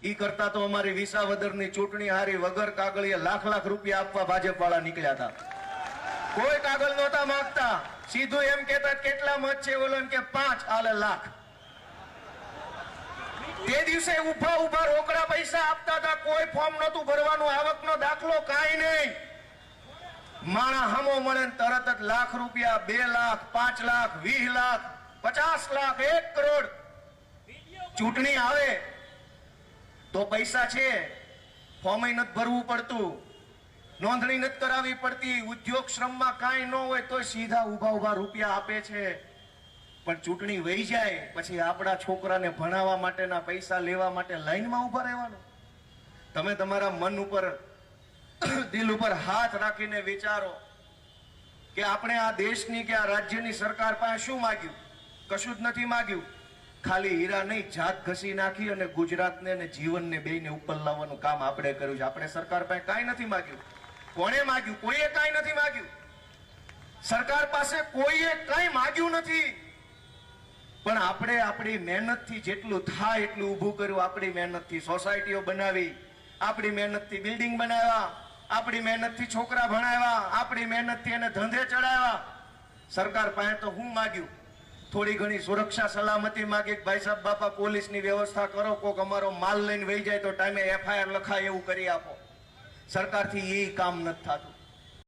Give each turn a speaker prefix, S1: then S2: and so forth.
S1: ઈ કરતા તો અમારી વિસાવદરની ચૂંટણી હારી વગર કાગળીએ લાખ લાખ રૂપિયા આપવા ભાજપ વાળા નીકળ્યા હતા. કોઈ કાગળ નહોતા માંગતા, સીધું એમ કહેતા કેટલા મત છે, ઓલો એમ કે 5 આલે લાખ. તે દિવસે ઉભા ઉભા રોકડા પૈસા આપતા હતા, કોઈ ફોર્મ નહોતું ભરવાનું, આવકનો દાખલો કાંઈ નહીં. માણા હામો મળે તરત જ લાખ રૂપિયા, 2 લાખ, 5 લાખ, 20 લાખ, 50 લાખ, 1 કરોડ. ચૂંટણી આવે તો પૈસા છે, ફોર્મ નથી ભરવું પડતું, નોંધણી નથી કરાવવી પડતી, ઉદ્યોગ શ્રમમાં કાંઈ ન હોય તો સીધા ઉભા ઉભા રૂપિયા આપે છે. પણ ચૂંટણી વહી જાય પછી આપણા છોકરાને ભણાવવા માટેના પૈસા લેવા માટે લાઈનમાં ઉભા રહેવાનું. તમે તમારા મન ઉપર, દિલ ઉપર હાથ રાખીને વિચારો કે આપણે આ દેશની કે આ રાજ્યની સરકાર પાસે શું માગ્યું? કશું જ નથી માગ્યું. ખાલી હીરા નહીં, જાત ઘસી નાખી અને ગુજરાતને અને જીવનને બેયને ઉપર લાવવાનું કામ આપણે કર્યું છે. આપણે સરકાર પાસે કાંઈ નથી માગ્યું. કોણે માગ્યું? કોઈએ કાંઈ નથી માગ્યું. સરકાર પાસે કોઈએ કાંઈ માગ્યું નથી. પણ આપણે આપણી મહેનતથી જેટલું થાય એટલું ઊભું કર્યું. આપણી મહેનતથી સોસાયટીઓ બનાવી, આપણી મહેનતથી બિલ્ડિંગ બનાવ્યા, આપણી મહેનતથી છોકરા ભણાવ્યા, આપણી મહેનતથી એને ધંધે ચડાવ્યા. સરકાર પાસે તો હું માગ્યું? થોડી ઘણી સુરક્ષા સલામતી માગી, ભાઈ સાહેબ બાપા પોલીસની વ્યવસ્થા કરો, કોક અમારો માલ લઈને વહી જાય તો ટાઈમે FIR લખાય એવું કરી આપો. સરકારથી એ કામ નથી થતું.